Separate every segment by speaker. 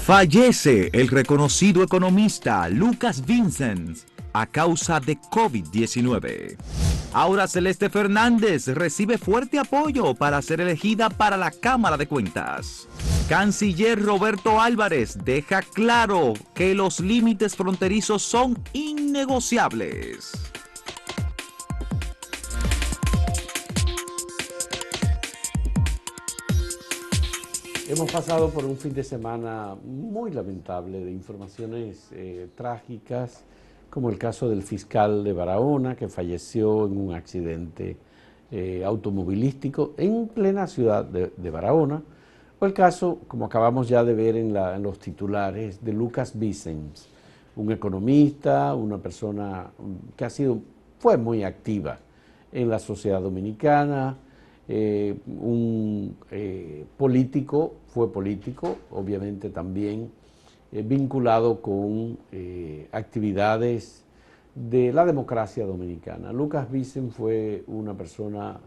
Speaker 1: Fallece el reconocido economista Lucas Vincenz a causa de COVID-19. Aura Celeste Fernández recibe fuerte apoyo para ser elegida para la Cámara de Cuentas. Canciller Roberto Álvarez deja claro que los límites fronterizos son innegociables.
Speaker 2: Hemos pasado por un fin de semana muy lamentable de informaciones trágicas, como el caso del fiscal de Barahona, que falleció en un accidente automovilístico en plena ciudad de Barahona, o el caso, como acabamos ya de ver en los titulares, de Lucas Vicens, un economista, una persona que fue muy activa en la sociedad dominicana, fue político, obviamente también vinculado con actividades de la democracia dominicana. Lucas Vicens fue una persona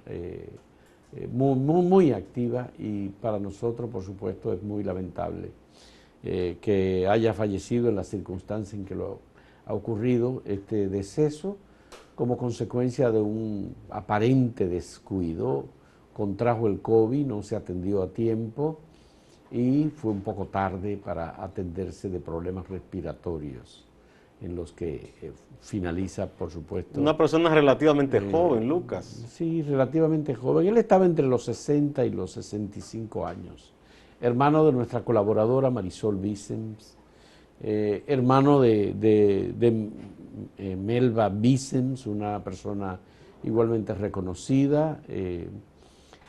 Speaker 2: muy activa y para nosotros, por supuesto, es muy lamentable que haya fallecido en las circunstancias en que lo ha ocurrido este deceso como consecuencia de un aparente descuido. Contrajo el COVID, no se atendió a tiempo y fue un poco tarde para atenderse de problemas respiratorios, en los que finaliza, por supuesto.
Speaker 3: Una persona relativamente joven, Lucas.
Speaker 2: Sí, relativamente joven. Él estaba entre los 60 y los 65 años. Hermano de nuestra colaboradora Marisol Vicens, hermano de Melba Vicens, una persona igualmente reconocida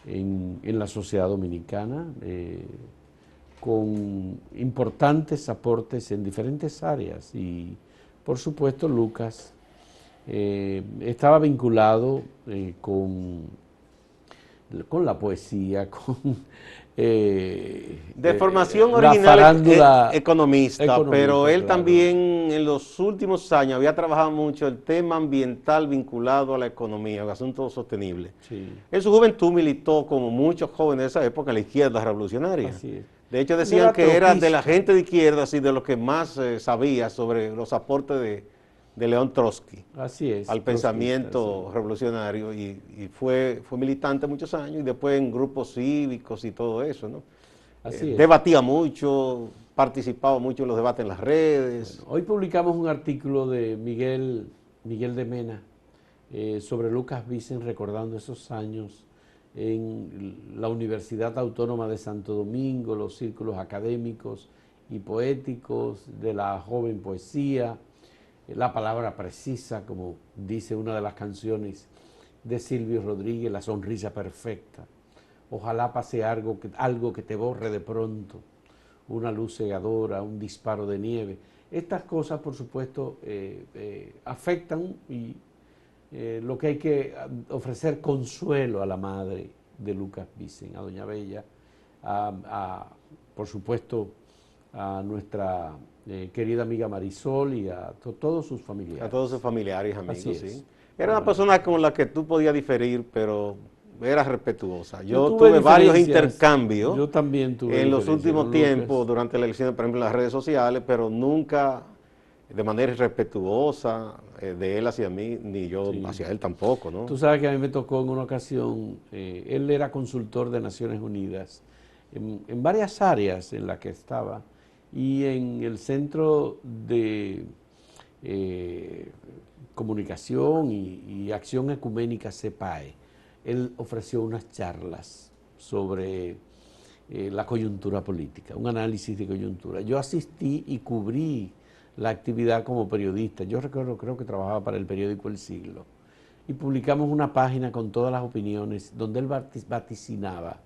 Speaker 2: en la sociedad dominicana, con importantes aportes en diferentes áreas. Y por supuesto Lucas estaba vinculado con la poesía, con
Speaker 3: de formación original economista, pero él
Speaker 2: claro.
Speaker 3: También en los últimos años había trabajado mucho el tema ambiental vinculado a la economía, el asunto sostenible.
Speaker 2: Sí.
Speaker 3: En su juventud militó, como muchos jóvenes de esa época, en la izquierda revolucionaria.
Speaker 2: Así es.
Speaker 3: De hecho decían que era de la gente de izquierda, así de los que más sabía sobre los aportes de León Trotsky.
Speaker 2: Así es,
Speaker 3: al pensamiento revolucionario y fue militante muchos años y después en grupos cívicos y todo eso, ¿no? Debatía mucho, participaba mucho en los debates en las redes.
Speaker 2: Bueno, hoy publicamos un artículo de Miguel de Mena sobre Lucas Vicens, recordando esos años en la Universidad Autónoma de Santo Domingo, los círculos académicos y poéticos de la joven poesía, la palabra precisa, como dice una de las canciones de Silvio Rodríguez, la sonrisa perfecta. Ojalá pase algo que te borre de pronto, una luz cegadora, un disparo de nieve. Estas cosas, por supuesto, afectan y lo que hay que ofrecer consuelo a la madre de Lucas Vicens, a doña Bella, por supuesto, a nuestra querida amiga Marisol y a todos sus familiares.
Speaker 3: A todos sus familiares y amigos,
Speaker 2: Así
Speaker 3: sí.
Speaker 2: es.
Speaker 3: Era una persona con la que tú podías diferir, pero era respetuosa. Yo tuve varios intercambios.
Speaker 2: Yo también tuve
Speaker 3: en los últimos tiempos, durante la elección, por ejemplo, en las redes sociales, pero nunca de manera irrespetuosa de él hacia mí, ni yo hacia él tampoco, ¿no?
Speaker 2: Tú sabes que a mí me tocó en una ocasión, él era consultor de Naciones Unidas en varias áreas en las que estaba, y en el Centro de Comunicación y Acción Ecuménica CEPAE, él ofreció unas charlas sobre la coyuntura política, un análisis de coyuntura. Yo asistí y cubrí la actividad como periodista. Yo recuerdo, creo que trabajaba para el periódico El Siglo, y publicamos una página con todas las opiniones donde él vaticinaba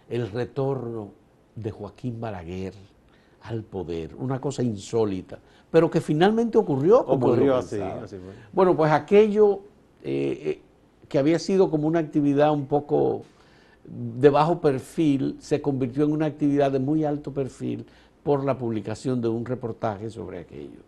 Speaker 2: el retorno de Joaquín Balaguer al poder, una cosa insólita, pero que finalmente ocurrió como
Speaker 3: ocurrió así fue.
Speaker 2: Bueno, pues aquello que había sido como una actividad un poco de bajo perfil, se convirtió en una actividad de muy alto perfil por la publicación de un reportaje sobre aquello.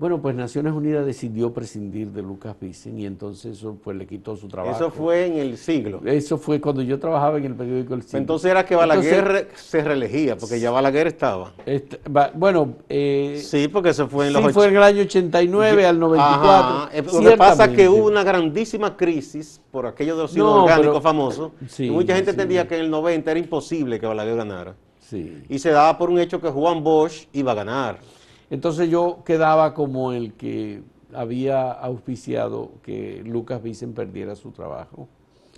Speaker 2: Bueno, pues Naciones Unidas decidió prescindir de Lucas Vicen y entonces eso pues le quitó su trabajo.
Speaker 3: Eso fue en el siglo.
Speaker 2: Eso fue cuando yo trabajaba en el periódico El Siglo.
Speaker 3: Entonces era que Balaguer se reelegía, porque ya Balaguer estaba.
Speaker 2: Sí,
Speaker 3: porque eso fue en los
Speaker 2: fue en el año 89 al 94.
Speaker 3: Ajá. Lo que pasa es que hubo una grandísima crisis por aquello de los inorgánicos famosos.
Speaker 2: Sí,
Speaker 3: y mucha gente entendía que en el 90 era imposible que Balaguer ganara.
Speaker 2: Sí.
Speaker 3: Y se daba por un hecho que Juan Bosch iba a ganar.
Speaker 2: Entonces yo quedaba como el que había auspiciado que Lucas Vicen perdiera su trabajo.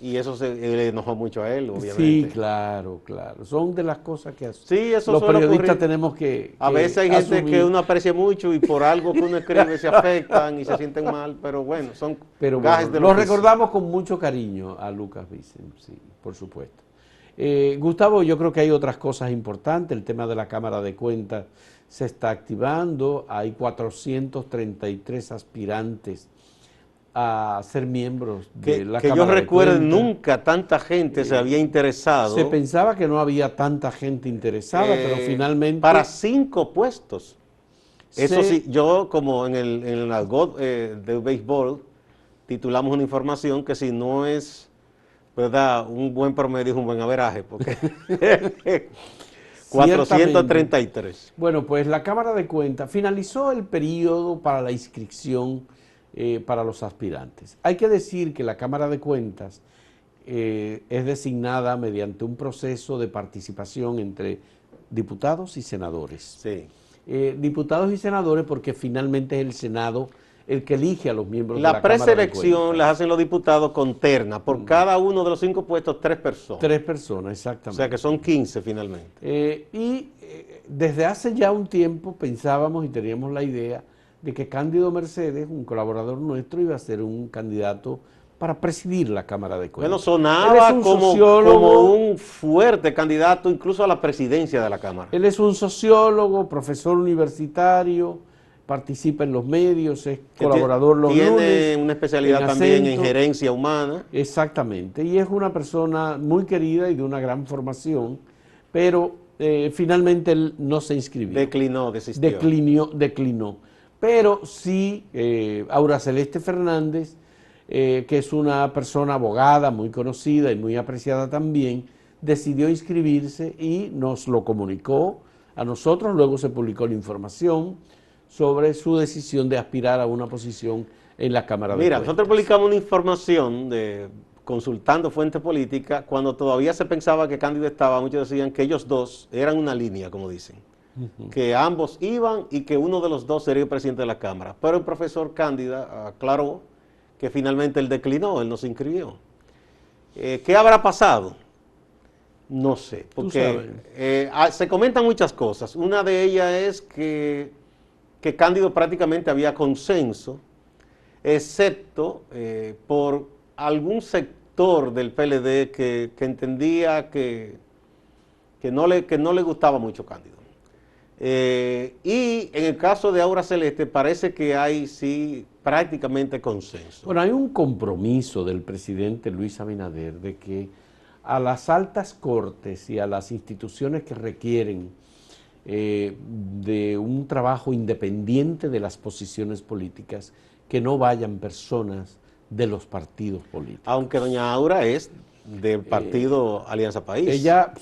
Speaker 3: Y eso le enojó mucho a él, obviamente.
Speaker 2: Sí, claro. Son de las cosas que
Speaker 3: eso
Speaker 2: los periodistas
Speaker 3: ocurrir.
Speaker 2: Tenemos que
Speaker 3: a veces hay gente que uno aprecia mucho y por algo que uno escribe se afectan y se sienten mal, pero bueno, son gajes de
Speaker 2: lo recordamos con mucho cariño a Lucas Vicen, sí, por supuesto. Gustavo, yo creo que hay otras cosas importantes. El tema de la Cámara de Cuentas se está activando. Hay 433 aspirantes a ser miembros de la Cámara de Cuentas. Que yo recuerde,
Speaker 3: nunca tanta gente se había interesado.
Speaker 2: Se pensaba que no había tanta gente interesada, pero finalmente...
Speaker 3: Para 5 puestos. Eso sí, yo como en el argot de béisbol titulamos una información que si no es, ¿verdad?, un buen promedio es un buen averaje, porque 433.
Speaker 2: Bueno, pues la Cámara de Cuentas finalizó el periodo para la inscripción para los aspirantes. Hay que decir que la Cámara de Cuentas es designada mediante un proceso de participación entre diputados y senadores.
Speaker 3: Sí.
Speaker 2: Diputados y senadores porque finalmente es el Senado el que elige a los miembros de la Cámara de Cuentas. La
Speaker 3: preselección las hacen los diputados con terna, por cada uno de los 5 puestos 3 personas.
Speaker 2: 3 personas, exactamente.
Speaker 3: O sea que son 15 finalmente.
Speaker 2: Desde hace ya un tiempo pensábamos y teníamos la idea de que Cándido Mercedes, un colaborador nuestro, iba a ser un candidato para presidir la Cámara de Cuentas.
Speaker 3: Bueno, sonaba como un fuerte candidato incluso a la presidencia de la Cámara.
Speaker 2: Él es un sociólogo, profesor universitario, participa en los medios, es colaborador los lunes.
Speaker 3: Tiene una especialidad también en gerencia humana.
Speaker 2: Exactamente, y es una persona muy querida y de una gran formación, pero finalmente él no se inscribió.
Speaker 3: Desistió.
Speaker 2: Declinó. Pero sí, Aura Celeste Fernández, que es una persona abogada muy conocida y muy apreciada también, decidió inscribirse y nos lo comunicó a nosotros. Luego se publicó la información sobre su decisión de aspirar a una posición en la Cámara de Cuentas.
Speaker 3: Nosotros publicamos una información consultando fuentes políticas cuando todavía se pensaba que Cándido estaba. Muchos decían que ellos dos eran una línea, como dicen. Que ambos iban y que uno de los dos sería el presidente de la Cámara. Pero el profesor Cándida aclaró que finalmente él declinó, él no se inscribió. ¿Qué habrá pasado? No sé, porque se comentan muchas cosas. Una de ellas es que Cándido prácticamente había consenso, excepto por algún sector del PLD que entendía que no le gustaba mucho Cándido. Y en el caso de Aura Celeste parece que hay sí prácticamente consenso.
Speaker 2: Bueno, hay un compromiso del presidente Luis Abinader de que a las altas cortes y a las instituciones que requieren de un trabajo independiente de las posiciones políticas, que no vayan personas de los partidos políticos.
Speaker 3: Aunque doña Aura es del partido Alianza País.
Speaker 2: Ella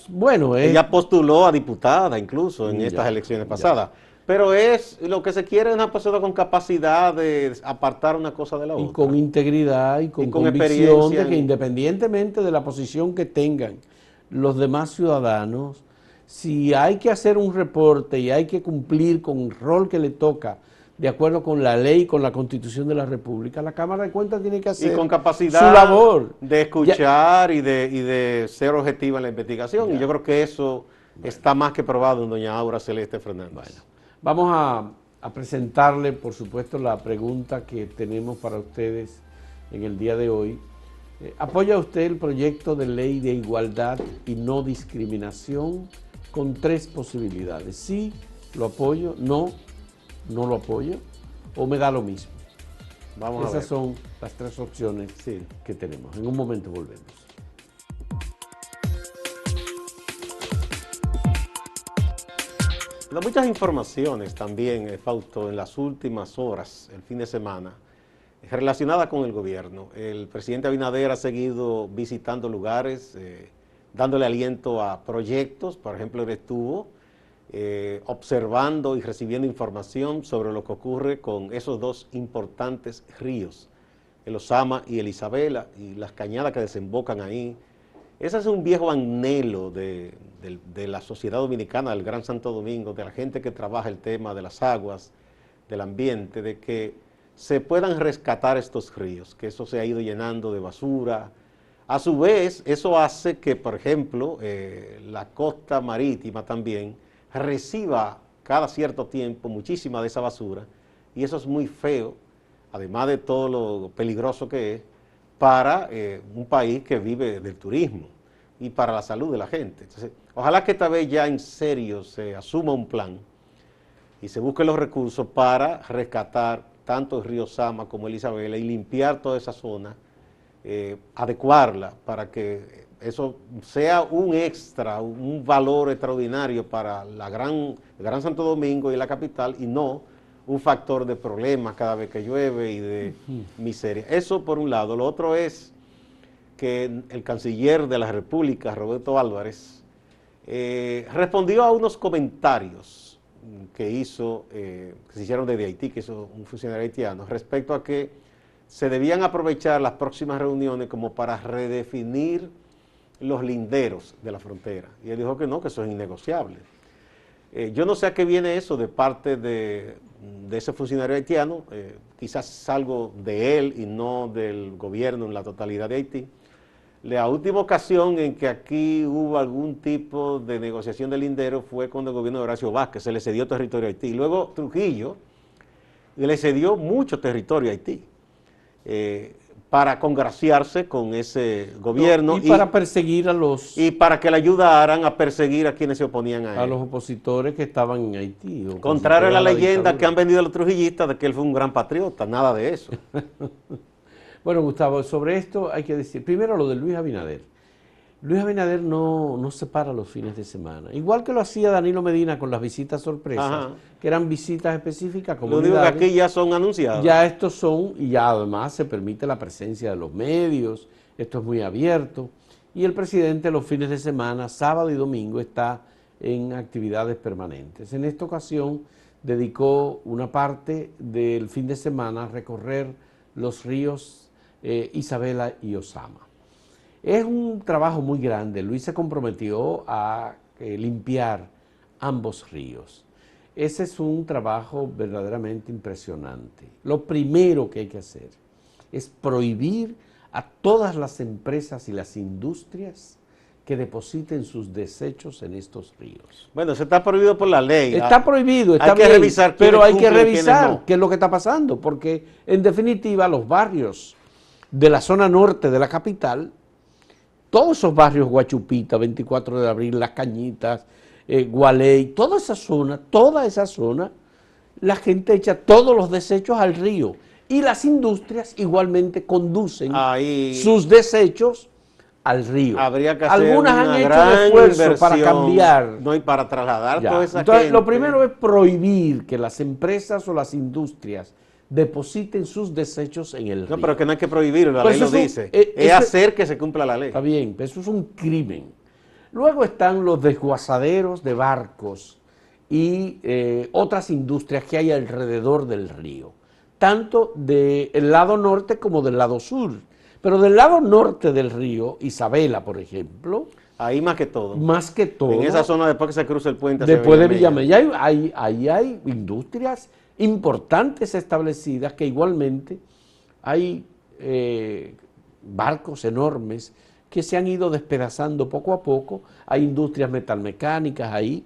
Speaker 3: postuló a diputada incluso en estas elecciones pasadas. Pero es lo que se quiere es una persona con capacidad de apartar una cosa de la otra.
Speaker 2: Y con integridad y con convicción de que independientemente de la posición que tengan los demás ciudadanos, si hay que hacer un reporte y hay que cumplir con el rol que le toca de acuerdo con la ley y con la Constitución de la República, la Cámara de Cuentas tiene que hacer
Speaker 3: y con capacidad
Speaker 2: su labor
Speaker 3: de escuchar y de ser objetiva en la investigación. Y yo creo que eso está más que probado en doña Aura Celeste Fernández.
Speaker 2: Bueno, vamos a presentarle, por supuesto, la pregunta que tenemos para ustedes en el día de hoy. ¿Apoya usted el proyecto de ley de igualdad y no discriminación? Con 3 posibilidades. Sí, lo apoyo, no lo apoyo, o me da lo mismo. Esas son las 3 opciones que tenemos. En un momento volvemos.
Speaker 3: Muchas informaciones también, Fausto, en las últimas horas, el fin de semana, relacionadas con el gobierno. El presidente Abinader ha seguido visitando lugares, dándole aliento a proyectos. Por ejemplo, él estuvo observando y recibiendo información sobre lo que ocurre con esos dos importantes ríos, el Ozama y el Isabela, y las cañadas que desembocan ahí. Ese es un viejo anhelo de la sociedad dominicana, del Gran Santo Domingo, de la gente que trabaja el tema de las aguas, del ambiente, de que se puedan rescatar estos ríos, que eso se ha ido llenando de basura. A su vez, eso hace que, por ejemplo, la costa marítima también reciba cada cierto tiempo muchísima de esa basura, y eso es muy feo, además de todo lo peligroso que es, para un país que vive del turismo y para la salud de la gente. Entonces, ojalá que esta vez ya en serio se asuma un plan y se busquen los recursos para rescatar tanto el río Ozama como el Isabela y limpiar toda esa zona, adecuarla para que eso sea un extra, un valor extraordinario para el Gran Santo Domingo y la capital, y no un factor de problemas cada vez que llueve y de miseria. Eso por un lado. Lo otro es que el canciller de la República, Roberto Álvarez, respondió a unos comentarios que se hicieron desde Haití, que hizo un funcionario haitiano, respecto a que se debían aprovechar las próximas reuniones como para redefinir los linderos de la frontera. Y él dijo que no, que eso es innegociable. Yo no sé a qué viene eso de parte de ese funcionario haitiano, quizás es algo de él y no del gobierno en la totalidad de Haití. La última ocasión en que aquí hubo algún tipo de negociación de lindero fue con el gobierno de Horacio Vázquez, se le cedió territorio a Haití. Luego Trujillo le cedió mucho territorio a Haití para congraciarse con ese gobierno.
Speaker 2: Y para perseguir a los...
Speaker 3: Y para que le ayudaran a perseguir a quienes se oponían a él.
Speaker 2: A los opositores que estaban en Haití.
Speaker 3: Contrario a la leyenda que han vendido los trujillistas de que él fue un gran patriota, nada de eso.
Speaker 2: Bueno, Gustavo, sobre esto hay que decir, primero lo de Luis Abinader. Luis Abinader no se para los fines de semana, igual que lo hacía Danilo Medina con las visitas sorpresas,
Speaker 3: Ajá,
Speaker 2: que eran visitas específicas.
Speaker 3: Lo único que aquí ya son anunciados.
Speaker 2: Ya estos son, y ya además se permite la presencia de los medios, esto es muy abierto, y el presidente los fines de semana, sábado y domingo, está en actividades permanentes. En esta ocasión dedicó una parte del fin de semana a recorrer los ríos Isabela y Ozama. Es un trabajo muy grande. Luis se comprometió a limpiar ambos ríos. Ese es un trabajo verdaderamente impresionante. Lo primero que hay que hacer es prohibir a todas las empresas y las industrias que depositen sus desechos en estos ríos.
Speaker 3: Bueno, eso está prohibido por la ley.
Speaker 2: Está prohibido, está
Speaker 3: hay que
Speaker 2: bien,
Speaker 3: revisar
Speaker 2: pero hay que
Speaker 3: cumplen,
Speaker 2: revisar qué es lo que está pasando, porque en definitiva los barrios de la zona norte de la capital, todos esos barrios, Guachupita, 24 de abril, Las Cañitas, Gualey, toda esa zona, la gente echa todos los desechos al río y las industrias igualmente conducen sus desechos al río.
Speaker 3: Habría que hacer
Speaker 2: Algunas
Speaker 3: una
Speaker 2: han hecho
Speaker 3: gran
Speaker 2: esfuerzo
Speaker 3: inversión,
Speaker 2: para cambiar.
Speaker 3: No, y para trasladar toda esa
Speaker 2: Entonces,
Speaker 3: gente.
Speaker 2: lo primero es prohibir que las empresas o las industrias depositen sus desechos en el río.
Speaker 3: No, pero que no hay que prohibirlo, la
Speaker 2: Pues
Speaker 3: ley lo dice. Es hacer que se cumpla la ley.
Speaker 2: Está bien, pero eso es un crimen. Luego están los desguazaderos de barcos y otras industrias que hay alrededor del río, tanto del lado norte como del lado sur. Pero del lado norte del río, Isabela, por ejemplo...
Speaker 3: Ahí más que todo.
Speaker 2: Más que todo.
Speaker 3: En esa zona después que se cruza el puente.
Speaker 2: Después de Villamella, ahí hay industrias importantes establecidas que igualmente hay barcos enormes que se han ido despedazando poco a poco. Hay industrias metalmecánicas ahí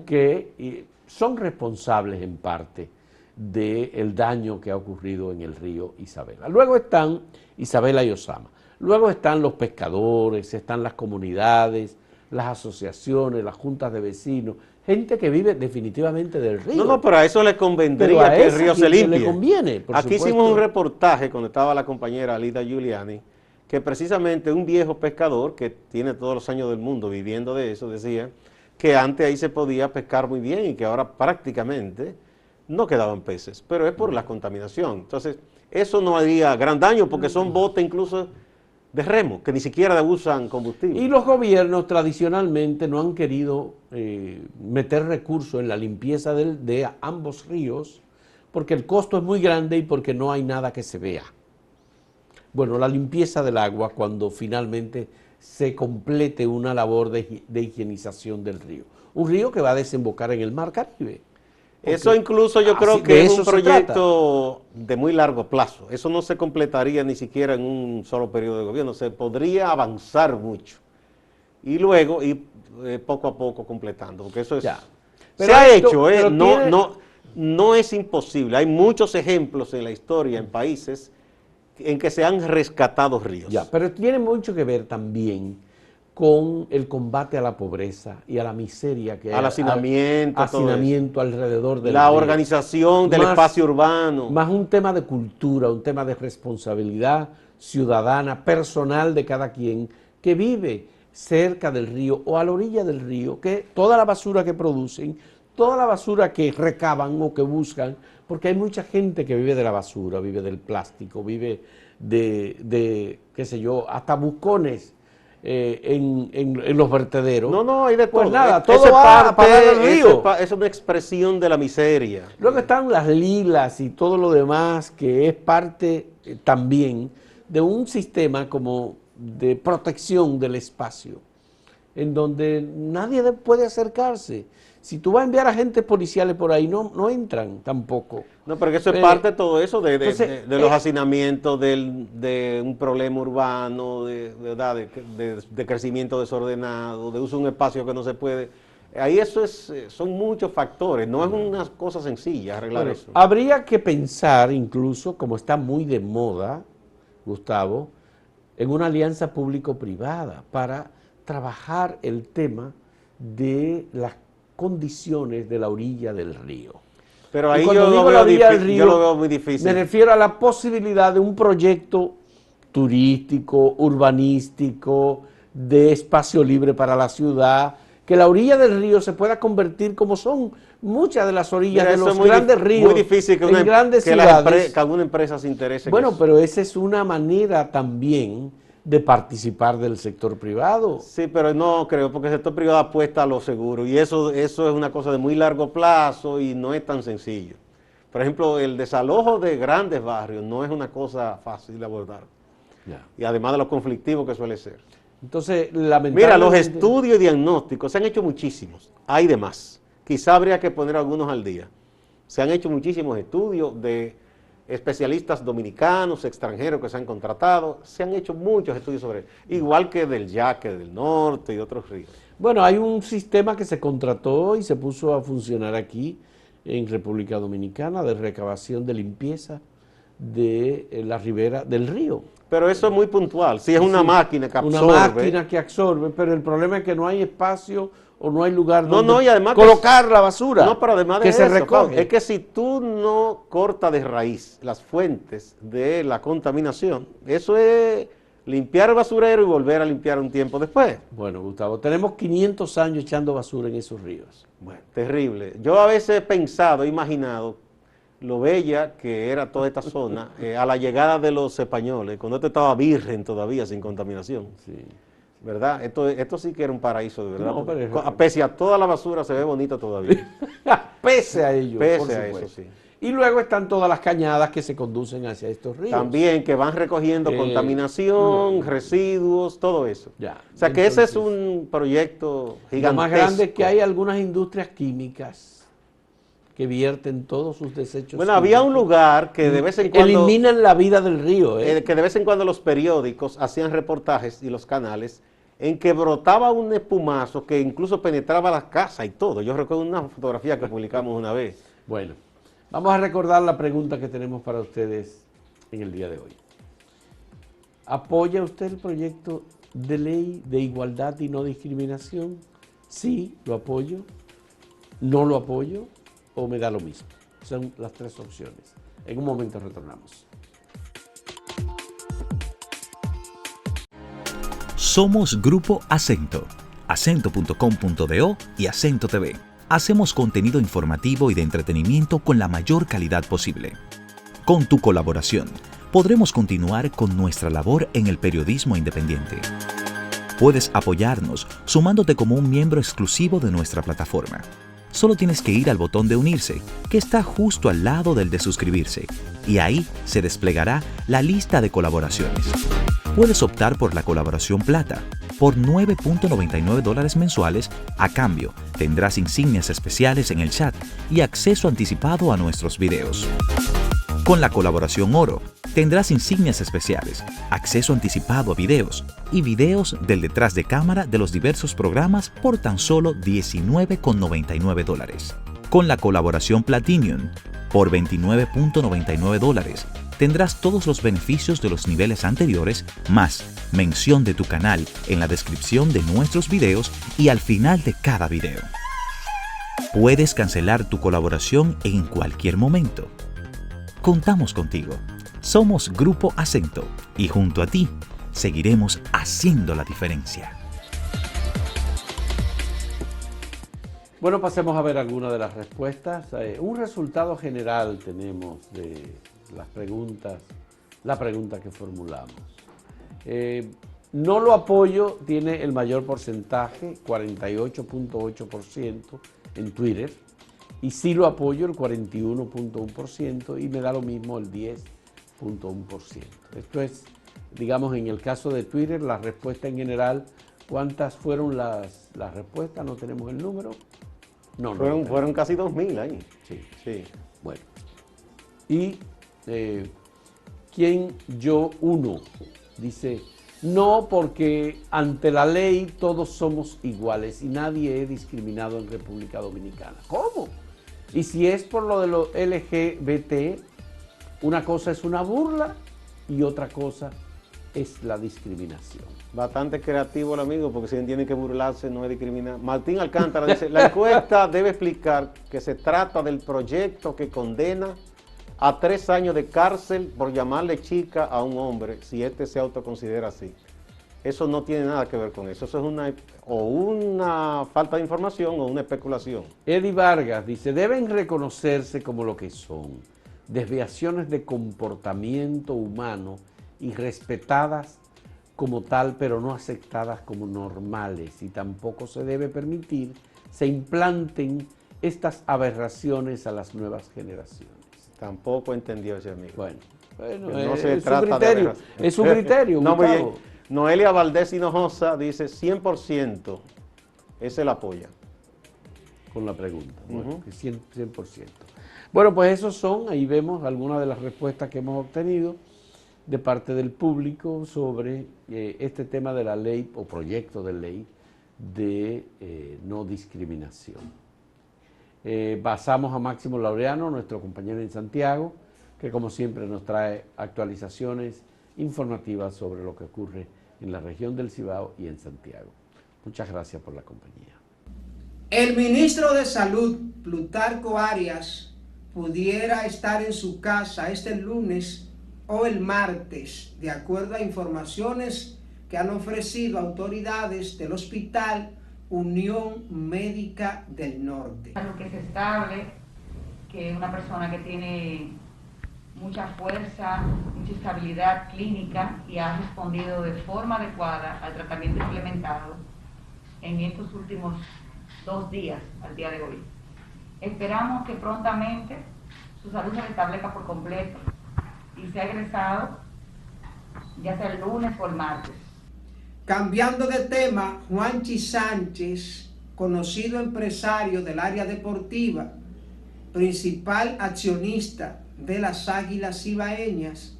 Speaker 2: que son responsables en parte del daño que ha ocurrido en el río Isabela. Luego están Isabela y Ozama. Luego están los pescadores, están las comunidades, las asociaciones, las juntas de vecinos, gente que vive definitivamente del río.
Speaker 3: No, pero a eso le convendría que el río se limpie.
Speaker 2: Le conviene, por
Speaker 3: Aquí
Speaker 2: supuesto.
Speaker 3: hicimos un reportaje cuando estaba la compañera Alida Giuliani, que precisamente un viejo pescador que tiene todos los años del mundo viviendo de eso, decía que antes ahí se podía pescar muy bien y que ahora prácticamente no quedaban peces, pero es por la contaminación. Entonces, eso no haría gran daño porque son botes incluso de remo, que ni siquiera usan combustible.
Speaker 2: Y los gobiernos tradicionalmente no han querido meter recursos en la limpieza de ambos ríos porque el costo es muy grande y porque no hay nada que se vea. Bueno, la limpieza del agua cuando finalmente se complete una labor de higienización del río. Un río que va a desembocar en el Mar Caribe.
Speaker 3: Eso incluso yo creo que es un proyecto de muy largo plazo. Eso no se completaría ni siquiera en un solo periodo de gobierno. Se podría avanzar mucho y luego ir poco a poco completando, porque eso es...
Speaker 2: Ya.
Speaker 3: Se ha hecho, no es imposible. Hay muchos ejemplos en la historia, en países en que se han rescatado ríos.
Speaker 2: Ya, pero tiene mucho que ver también con el combate a la pobreza y a la miseria que hay.
Speaker 3: Al hacinamiento
Speaker 2: alrededor del
Speaker 3: la
Speaker 2: río.
Speaker 3: Organización del espacio urbano.
Speaker 2: Más un tema de cultura, un tema de responsabilidad ciudadana, personal de cada quien que vive cerca del río o a la orilla del río, que toda la basura que producen, toda la basura que recaban o que buscan, porque hay mucha gente que vive de la basura, vive del plástico, vive de qué sé yo, hasta buscones en los vertederos.
Speaker 3: No, hay de todo.
Speaker 2: Pues nada, todo va a parar al río.
Speaker 3: Es una expresión de la miseria.
Speaker 2: Luego están las lilas y todo lo demás, que es parte también de un sistema como de protección del espacio, en donde nadie puede acercarse. Si tú vas a enviar agentes policiales por ahí, no entran tampoco.
Speaker 3: No, pero eso es parte de todo eso, de los hacinamientos, de un problema urbano, de crecimiento desordenado, de uso de un espacio que no se puede. Ahí son muchos factores, no es una cosa sencilla arreglar eso.
Speaker 2: Habría que pensar incluso, como está muy de moda, Gustavo, en una alianza público-privada para trabajar el tema de las condiciones de la orilla del río.
Speaker 3: Pero ahí yo lo veo muy difícil.
Speaker 2: Me refiero a la posibilidad de un proyecto turístico, urbanístico, de espacio libre para la ciudad, que la orilla del río se pueda convertir como son muchas de las orillas de los grandes ríos.
Speaker 3: Muy difícil que que alguna empresa se interese.
Speaker 2: Bueno, pero esa es una manera también de participar del sector privado.
Speaker 3: Sí, pero no creo, porque el sector privado apuesta a lo seguro y eso es una cosa de muy largo plazo y no es tan sencillo. Por ejemplo, el desalojo de grandes barrios no es una cosa fácil de abordar. Ya. Y además de lo conflictivo que suele ser.
Speaker 2: Entonces, lamentablemente...
Speaker 3: Mira, los estudios y diagnósticos se han hecho muchísimos, hay de más. Quizá habría que poner algunos al día. Se han hecho muchísimos estudios de especialistas dominicanos, extranjeros que se han contratado, se han hecho muchos estudios sobre eso, igual que del Yaque, del norte y de otros ríos.
Speaker 2: Bueno, hay un sistema que se contrató y se puso a funcionar aquí en República Dominicana de recabación de limpieza de la ribera del río.
Speaker 3: Pero eso es muy puntual, sí es una máquina que absorbe.
Speaker 2: Una máquina que absorbe, pero el problema es que no hay espacio o no hay lugar donde
Speaker 3: y además
Speaker 2: colocar la basura.
Speaker 3: No, pero además de
Speaker 2: que
Speaker 3: eso,
Speaker 2: se recoge.
Speaker 3: Es que si tú no cortas de raíz las fuentes de la contaminación, eso es limpiar el basurero y volver a limpiar un tiempo después.
Speaker 2: Bueno, Gustavo, tenemos 500 años echando basura en esos ríos.
Speaker 3: Bueno, terrible. Yo a veces he pensado, imaginado lo bella que era toda esta zona a la llegada de los españoles, cuando esto estaba virgen todavía, sin contaminación. Sí. ¿Verdad? Esto sí que era un paraíso, de verdad. No, pero pese a toda la basura, se ve bonito todavía.
Speaker 2: Pese a ello.
Speaker 3: Pese a eso, sí.
Speaker 2: Y luego están todas las cañadas que se conducen hacia estos ríos.
Speaker 3: También, que van recogiendo contaminación, residuos, todo eso.
Speaker 2: Ya.
Speaker 3: O sea, que ese es un proyecto gigantesco. Lo
Speaker 2: más grande es que hay algunas industrias químicas que vierten todos sus desechos.
Speaker 3: Bueno, había un lugar que de vez en cuando...
Speaker 2: eliminan la vida del río.
Speaker 3: Que de vez en cuando los periódicos hacían reportajes y los canales en que brotaba un espumazo que incluso penetraba las casas y todo. Yo recuerdo una fotografía que publicamos una vez.
Speaker 2: Bueno, vamos a recordar la pregunta que tenemos para ustedes en el día de hoy. ¿Apoya usted el proyecto de ley de igualdad y no discriminación? Sí, lo apoyo. ¿No lo apoyo? ¿O me da lo mismo? Son las tres opciones. En un momento retornamos.
Speaker 1: Somos Grupo Acento. acento.com.do y Acento TV. Hacemos contenido informativo y de entretenimiento con la mayor calidad posible. Con tu colaboración, podremos continuar con nuestra labor en el periodismo independiente. Puedes apoyarnos sumándote como un miembro exclusivo de nuestra plataforma. Solo tienes que ir al botón de unirse, que está justo al lado del de suscribirse, y ahí se desplegará la lista de colaboraciones. Puedes optar por la colaboración plata. Por $9.99 mensuales, a cambio, tendrás insignias especiales en el chat y acceso anticipado a nuestros videos. Con la colaboración oro, tendrás insignias especiales, acceso anticipado a videos y videos del detrás de cámara de los diversos programas por tan solo $19.99. Con la colaboración Platinum, por $29.99, tendrás todos los beneficios de los niveles anteriores, más mención de tu canal en la descripción de nuestros videos y al final de cada video. Puedes cancelar tu colaboración en cualquier momento. Contamos contigo. Somos Grupo Acento y junto a ti seguiremos haciendo la diferencia.
Speaker 2: Bueno, pasemos a ver algunas de las respuestas. Un resultado general tenemos de las preguntas, la pregunta que formulamos. No lo apoyo tiene el mayor porcentaje, 48.8% en Twitter, y sí lo apoyo el 41.1% y me da lo mismo el 10.1%. Esto es, digamos, en el caso de Twitter, la respuesta en general. ¿Cuántas fueron las respuestas? No tenemos el número. No,
Speaker 3: fueron casi 2.000 ahí.
Speaker 2: Sí. Bueno. Y ¿quién yo uno? Dice, no, porque ante la ley todos somos iguales y nadie es discriminado en República Dominicana. ¿Cómo? Y si es por lo de los LGBT, una cosa es una burla y otra cosa es la discriminación.
Speaker 3: Bastante creativo el amigo, porque si tiene que burlarse no es discriminar. Martín Alcántara dice, la encuesta debe explicar que se trata del proyecto que condena a 3 años de cárcel por llamarle chica a un hombre, si éste se autoconsidera así. Eso no tiene nada que ver con eso. Eso es una falta de información o una especulación.
Speaker 2: Eddie Vargas dice, deben reconocerse como lo que son, desviaciones de comportamiento humano y respetadas como tal, pero no aceptadas como normales, y tampoco se debe permitir se implanten estas aberraciones a las nuevas generaciones.
Speaker 3: Tampoco entendió ese amigo.
Speaker 2: Bueno,
Speaker 3: no se trata de
Speaker 2: es su criterio.
Speaker 3: No, Noelia Valdés Hinojosa dice 100%, ese la apoya.
Speaker 2: Con la pregunta, bueno, 100%. Bueno, pues esos son, ahí vemos algunas de las respuestas que hemos obtenido de parte del público sobre este tema de la ley o proyecto de ley de no discriminación. Basamos a Máximo Laureano, nuestro compañero en Santiago, que como siempre nos trae actualizaciones informativas sobre lo que ocurre en la región del Cibao y en Santiago. Muchas gracias por la compañía.
Speaker 4: El ministro de Salud, Plutarco Arias, pudiera estar en su casa este lunes o el martes, de acuerdo a informaciones que han ofrecido autoridades del Hospital Unión Médica del Norte.
Speaker 5: Lo que es estable, que es una persona que tiene mucha fuerza, mucha estabilidad clínica y ha respondido de forma adecuada al tratamiento implementado en estos últimos 2 días, al día de hoy. Esperamos que prontamente su salud se restablezca por completo y sea egresado ya sea el lunes o el martes.
Speaker 4: Cambiando de tema, Juanchi Sánchez, conocido empresario del área deportiva, principal accionista de las Águilas Cibaeñas,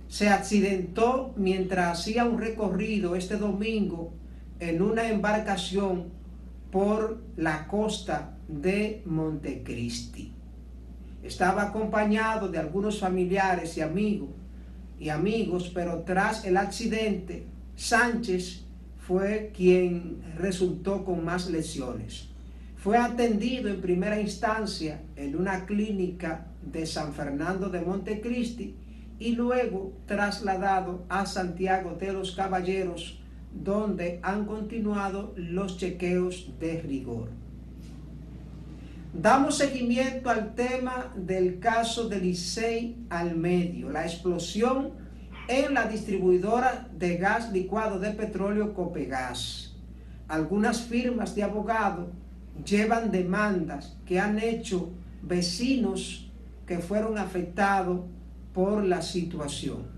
Speaker 4: se accidentó mientras hacía un recorrido este domingo en una embarcación por la costa de Montecristi. Estaba acompañado de algunos familiares y amigos, pero tras el accidente, Sánchez fue quien resultó con más lesiones. Fue atendido en primera instancia en una clínica de San Fernando de Montecristi y luego trasladado a Santiago de los Caballeros, donde han continuado los chequeos de rigor. Damos seguimiento al tema del caso de Licey al Medio, la explosión en la distribuidora de gas licuado de petróleo Copegas. Algunas firmas de abogados llevan demandas que han hecho vecinos que fueron afectados por la situación.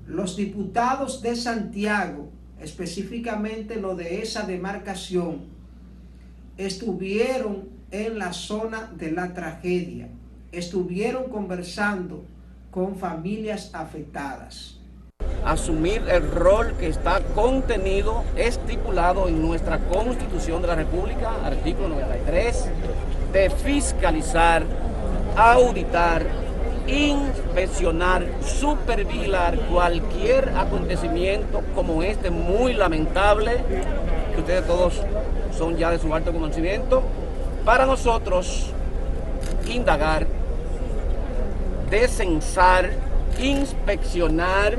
Speaker 4: Los diputados de Santiago, específicamente los de esa demarcación, estuvieron en la zona de la tragedia, estuvieron conversando con familias afectadas.
Speaker 6: Asumir el rol que está contenido, estipulado en nuestra Constitución de la República, artículo 93, de fiscalizar, auditar, inspeccionar, supervigilar cualquier acontecimiento como este muy lamentable, que ustedes todos son ya de su alto conocimiento, para nosotros indagar, descensar, inspeccionar,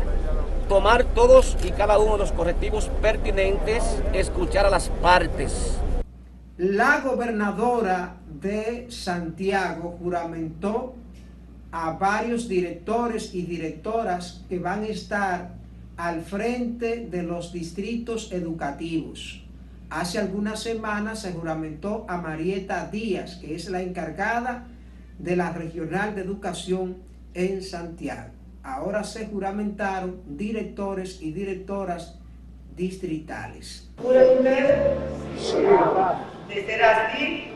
Speaker 6: tomar todos y cada uno de los correctivos pertinentes, escuchar a las partes.
Speaker 4: La gobernadora de Santiago juramentó a varios directores y directoras que van a estar al frente de los distritos educativos. Hace algunas semanas se juramentó a Marieta Díaz, que es la encargada de la Regional de Educación en Santiago. Ahora se juramentaron directores y directoras distritales.
Speaker 7: ¿Jura usted de ser así,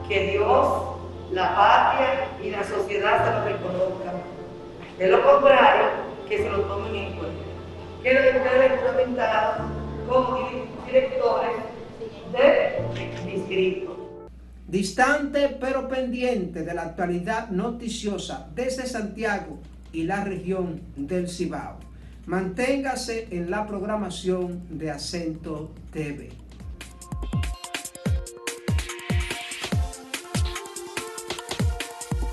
Speaker 7: que Dios, la patria y la sociedad se lo reconozcan? De lo contrario, que se lo tomen en cuenta. Quiero que ustedes juramentados como directores de distrito.
Speaker 4: Distante pero pendiente de la actualidad noticiosa desde Santiago y la región del Cibao. Manténgase en la programación de Acento TV.